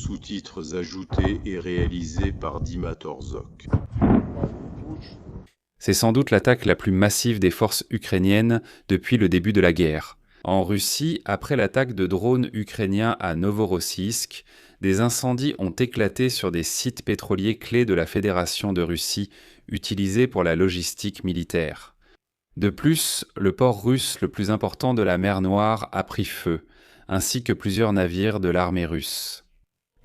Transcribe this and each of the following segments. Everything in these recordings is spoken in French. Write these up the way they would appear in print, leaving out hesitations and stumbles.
Sous-titres ajoutés et réalisés par Dima Torzok. C'est sans doute l'attaque la plus massive des forces ukrainiennes depuis le début de la guerre. En Russie, après l'attaque de drones ukrainiens à Novorossiysk, des incendies ont éclaté sur des sites pétroliers clés de la Fédération de Russie, utilisés pour la logistique militaire. De plus, le port russe le plus important de la mer Noire a pris feu, ainsi que plusieurs navires de l'armée russe.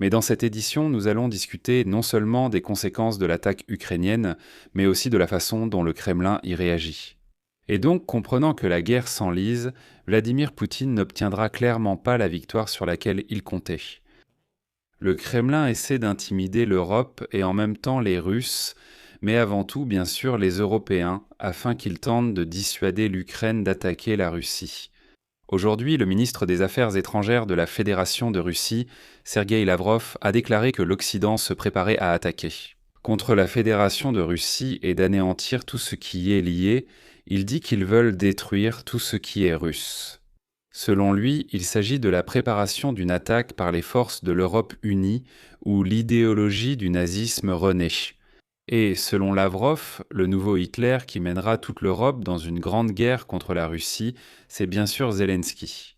Mais dans cette édition, nous allons discuter non seulement des conséquences de l'attaque ukrainienne, mais aussi de la façon dont le Kremlin y réagit. Et donc, comprenant que la guerre s'enlise, Vladimir Poutine n'obtiendra clairement pas la victoire sur laquelle il comptait. Le Kremlin essaie d'intimider l'Europe et en même temps les Russes, mais avant tout, bien sûr, les Européens, afin qu'ils tentent de dissuader l'Ukraine d'attaquer la Russie. Aujourd'hui, le ministre des Affaires étrangères de la Fédération de Russie, Sergueï Lavrov, a déclaré que l'Occident se préparait à attaquer. Contre la Fédération de Russie et d'anéantir tout ce qui y est lié, il dit qu'ils veulent détruire tout ce qui est russe. Selon lui, il s'agit de la préparation d'une attaque par les forces de l'Europe unie où l'idéologie du nazisme renaît. Et, selon Lavrov, le nouveau Hitler qui mènera toute l'Europe dans une grande guerre contre la Russie, c'est bien sûr Zelensky.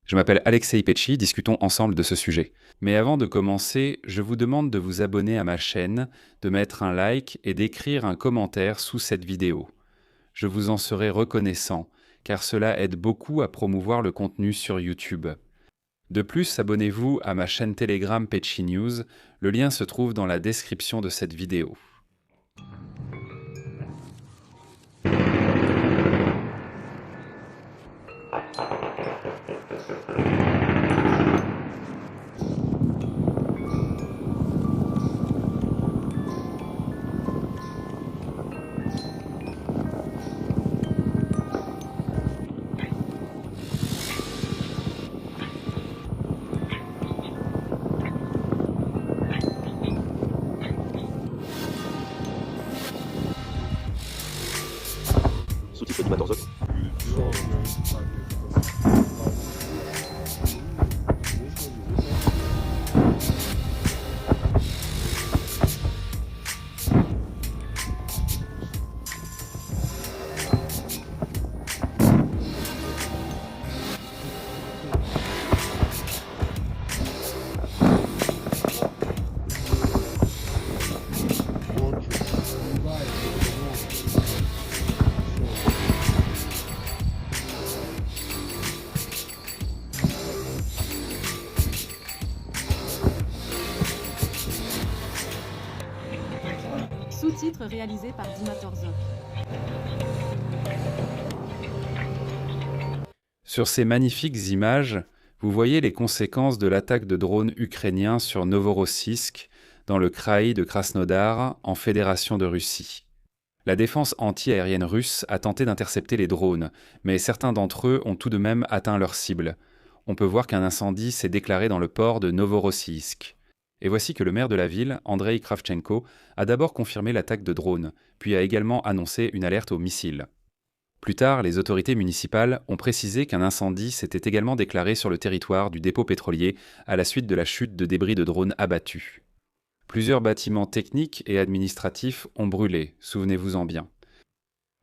Je m'appelle Alexei Petchi, discutons ensemble de ce sujet. Mais avant de commencer, je vous demande de vous abonner à ma chaîne, de mettre un like et d'écrire un commentaire sous cette vidéo. Je vous en serai reconnaissant, car cela aide beaucoup à promouvoir le contenu sur YouTube. De plus, abonnez-vous à ma chaîne Telegram Petchi News, le lien se trouve dans la description de cette vidéo. Sous-titres Dima Torzok. Sous-titres réalisés par Dima Torzok. Sur ces magnifiques images, vous voyez les conséquences de l'attaque de drones ukrainiens sur Novorossiysk, dans le kraï de Krasnodar, en Fédération de Russie. La défense anti-aérienne russe a tenté d'intercepter les drones, mais certains d'entre eux ont tout de même atteint leur cible. On peut voir qu'un incendie s'est déclaré dans le port de Novorossiysk. Et voici que le maire de la ville, Andrei Kravchenko, a d'abord confirmé l'attaque de drones, puis a également annoncé une alerte aux missiles. Plus tard, les autorités municipales ont précisé qu'un incendie s'était également déclaré sur le territoire du dépôt pétrolier à la suite de la chute de débris de drones abattus. Plusieurs bâtiments techniques et administratifs ont brûlé, souvenez-vous-en bien.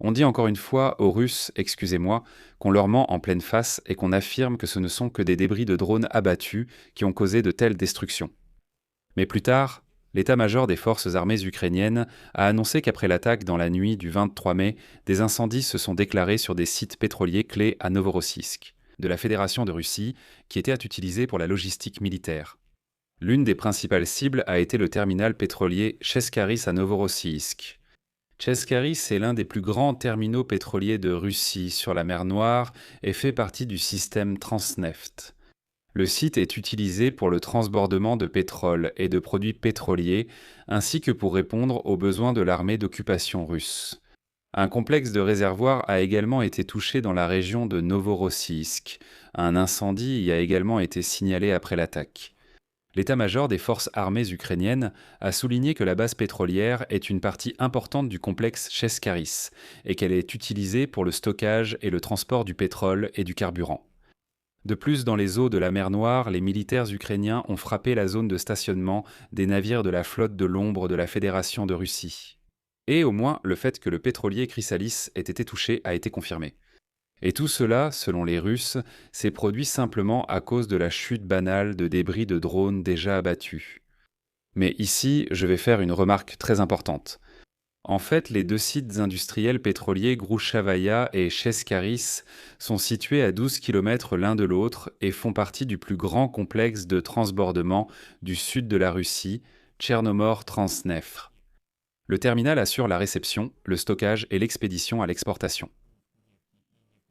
On dit encore une fois aux Russes, excusez-moi, qu'on leur ment en pleine face et qu'on affirme que ce ne sont que des débris de drones abattus qui ont causé de telles destructions. Mais plus tard, l'état-major des forces armées ukrainiennes a annoncé qu'après l'attaque dans la nuit du 23 mai, des incendies se sont déclarés sur des sites pétroliers clés à Novorossiysk, de la Fédération de Russie, qui étaient utilisés pour la logistique militaire. L'une des principales cibles a été le terminal pétrolier Cheskharis à Novorossiysk. Cheskharis est l'un des plus grands terminaux pétroliers de Russie sur la mer Noire et fait partie du système Transneft. Le site est utilisé pour le transbordement de pétrole et de produits pétroliers, ainsi que pour répondre aux besoins de l'armée d'occupation russe. Un complexe de réservoirs a également été touché dans la région de Novorossiysk. Un incendie y a également été signalé après l'attaque. L'état-major des forces armées ukrainiennes a souligné que la base pétrolière est une partie importante du complexe Cheskharis et qu'elle est utilisée pour le stockage et le transport du pétrole et du carburant. De plus, dans les eaux de la mer Noire, les militaires ukrainiens ont frappé la zone de stationnement des navires de la flotte de l'ombre de la Fédération de Russie. Et au moins, le fait que le pétrolier Chrysalis ait été touché a été confirmé. Et tout cela, selon les Russes, s'est produit simplement à cause de la chute banale de débris de drones déjà abattus. Mais ici, je vais faire une remarque très importante. En fait, les deux sites industriels pétroliers Gruchavaya et Cheskaris sont situés à 12 km l'un de l'autre et font partie du plus grand complexe de transbordement du sud de la Russie, Tchernomor Transneft. Le terminal assure la réception, le stockage et l'expédition à l'exportation.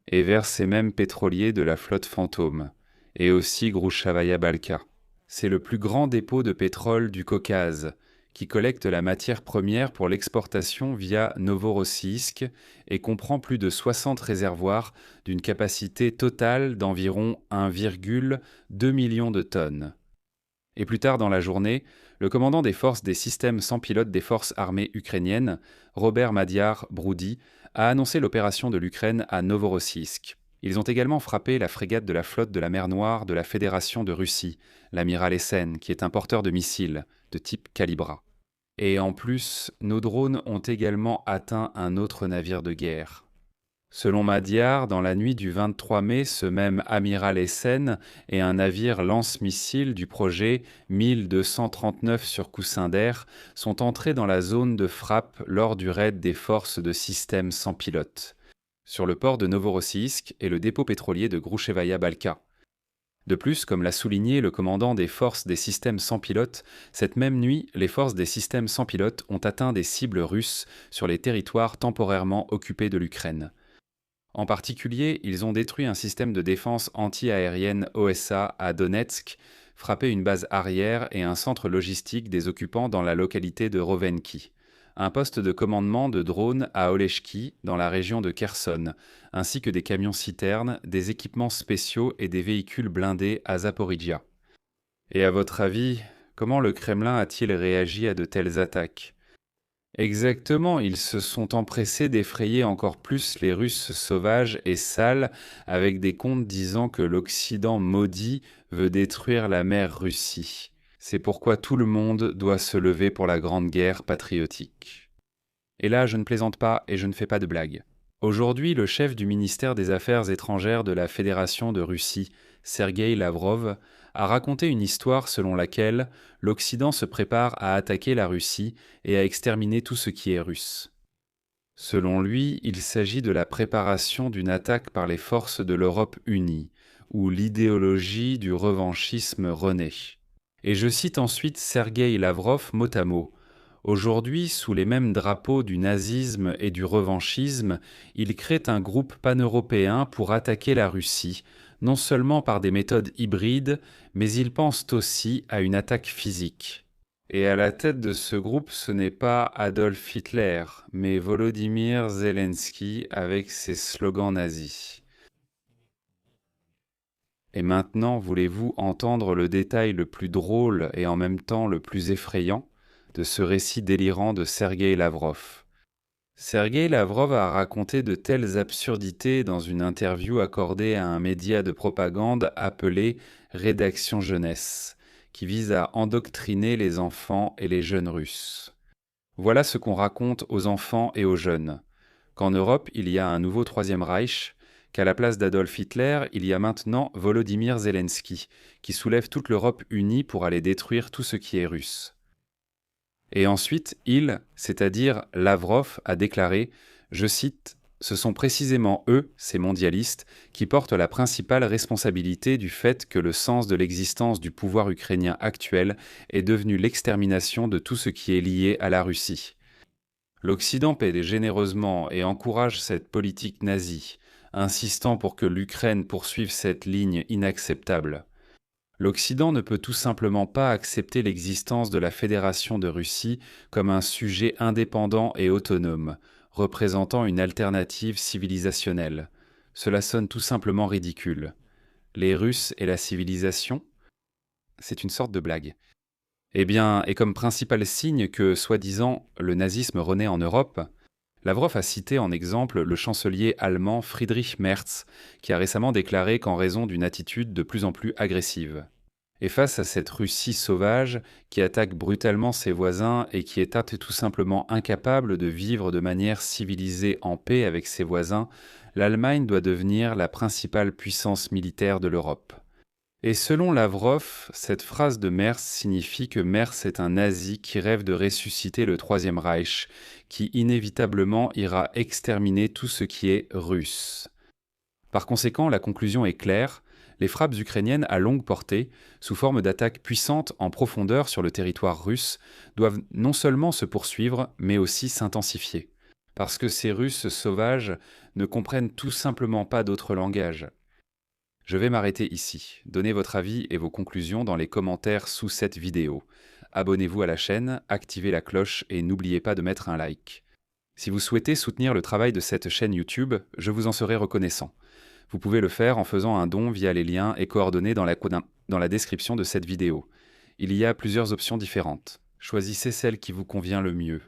Et vers ces mêmes pétroliers de la flotte fantôme, et aussi Gruchavaya Balka. C'est le plus grand dépôt de pétrole du Caucase, qui collecte la matière première pour l'exportation via Novorossiysk et comprend plus de 60 réservoirs d'une capacité totale d'environ 1,2 million de tonnes. Et plus tard dans la journée, le commandant des forces des systèmes sans pilote des forces armées ukrainiennes, Robert Madiar Broudy, a annoncé l'opération de l'Ukraine à Novorossiysk. Ils ont également frappé la frégate de la flotte de la mer Noire de la Fédération de Russie, l'amiral Essen, qui est un porteur de missiles de type Kalibra. Et en plus, nos drones ont également atteint un autre navire de guerre. Selon Madiar, dans la nuit du 23 mai, ce même amiral Essen et un navire lance-missiles du projet 1239 sur coussin d'air sont entrés dans la zone de frappe lors du raid des forces de système sans pilote, sur le port de Novorossiysk et le dépôt pétrolier de Gruchavaya Balka. De plus, comme l'a souligné le commandant des forces des systèmes sans pilote, cette même nuit, les forces des systèmes sans pilote ont atteint des cibles russes sur les territoires temporairement occupés de l'Ukraine. En particulier, ils ont détruit un système de défense anti-aérienne OSA à Donetsk, frappé une base arrière et un centre logistique des occupants dans la localité de Rovenki, un poste de commandement de drones à Oleshki, dans la région de Kherson, ainsi que des camions-citernes, des équipements spéciaux et des véhicules blindés à Zaporizhia. Et à votre avis, comment le Kremlin a-t-il réagi à de telles attaques ? Exactement, ils se sont empressés d'effrayer encore plus les Russes sauvages et sales avec des contes disant que l'Occident maudit veut détruire la mère Russie. C'est pourquoi tout le monde doit se lever pour la grande guerre patriotique. Et là, je ne plaisante pas et je ne fais pas de blagues. Aujourd'hui, le chef du ministère des Affaires étrangères de la Fédération de Russie, Sergueï Lavrov, a raconté une histoire selon laquelle l'Occident se prépare à attaquer la Russie et à exterminer tout ce qui est russe. Selon lui, il s'agit de la préparation d'une attaque par les forces de l'Europe unie, où l'idéologie du revanchisme renaît. Et je cite ensuite Sergueï Lavrov mot à mot. Aujourd'hui, sous les mêmes drapeaux du nazisme et du revanchisme, il crée un groupe pan-européen pour attaquer la Russie, non seulement par des méthodes hybrides, mais ils pensent aussi à une attaque physique. Et à la tête de ce groupe, ce n'est pas Adolf Hitler, mais Volodymyr Zelensky avec ses slogans nazis. Et maintenant, voulez-vous entendre le détail le plus drôle et en même temps le plus effrayant de ce récit délirant de Sergueï Lavrov. Sergueï Lavrov a raconté de telles absurdités dans une interview accordée à un média de propagande appelé Rédaction Jeunesse, qui vise à endoctriner les enfants et les jeunes russes. Voilà ce qu'on raconte aux enfants et aux jeunes. Qu'en Europe, il y a un nouveau Troisième Reich, qu'à la place d'Adolf Hitler, il y a maintenant Volodymyr Zelensky, qui soulève toute l'Europe unie pour aller détruire tout ce qui est russe. Et ensuite, il, c'est-à-dire Lavrov, a déclaré, je cite, « Ce sont précisément eux, ces mondialistes, qui portent la principale responsabilité du fait que le sens de l'existence du pouvoir ukrainien actuel est devenu l'extermination de tout ce qui est lié à la Russie. L'Occident paie généreusement et encourage cette politique nazie, insistant pour que l'Ukraine poursuive cette ligne inacceptable. L'Occident ne peut tout simplement pas accepter l'existence de la Fédération de Russie comme un sujet indépendant et autonome, représentant une alternative civilisationnelle. Cela sonne tout simplement ridicule. Les Russes et la civilisation ? C'est une sorte de blague. Eh bien, et comme principal signe que, soi-disant, le nazisme renaît en Europe, Lavrov a cité en exemple le chancelier allemand Friedrich Merz, qui a récemment déclaré qu'en raison d'une attitude de plus en plus agressive. Et face à cette Russie sauvage qui attaque brutalement ses voisins et qui est tout simplement incapable de vivre de manière civilisée en paix avec ses voisins, l'Allemagne doit devenir la principale puissance militaire de l'Europe. Et selon Lavrov, cette phrase de Merz signifie que Merz est un nazi qui rêve de ressusciter le Troisième Reich, qui inévitablement ira exterminer tout ce qui est russe. Par conséquent, la conclusion est claire, les frappes ukrainiennes à longue portée, sous forme d'attaques puissantes en profondeur sur le territoire russe, doivent non seulement se poursuivre, mais aussi s'intensifier. Parce que ces Russes sauvages ne comprennent tout simplement pas d'autre langage. Je vais m'arrêter ici. Donnez votre avis et vos conclusions dans les commentaires sous cette vidéo. Abonnez-vous à la chaîne, activez la cloche et n'oubliez pas de mettre un like. Si vous souhaitez soutenir le travail de cette chaîne YouTube, je vous en serai reconnaissant. Vous pouvez le faire en faisant un don via les liens et coordonnées dans la description de cette vidéo. Il y a plusieurs options différentes. Choisissez celle qui vous convient le mieux.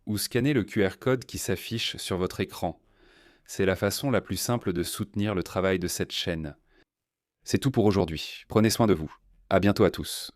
Ou scannez le QR code qui s'affiche sur votre écran. C'est la façon la plus simple de soutenir le travail de cette chaîne. C'est tout pour aujourd'hui. Prenez soin de vous. À bientôt à tous.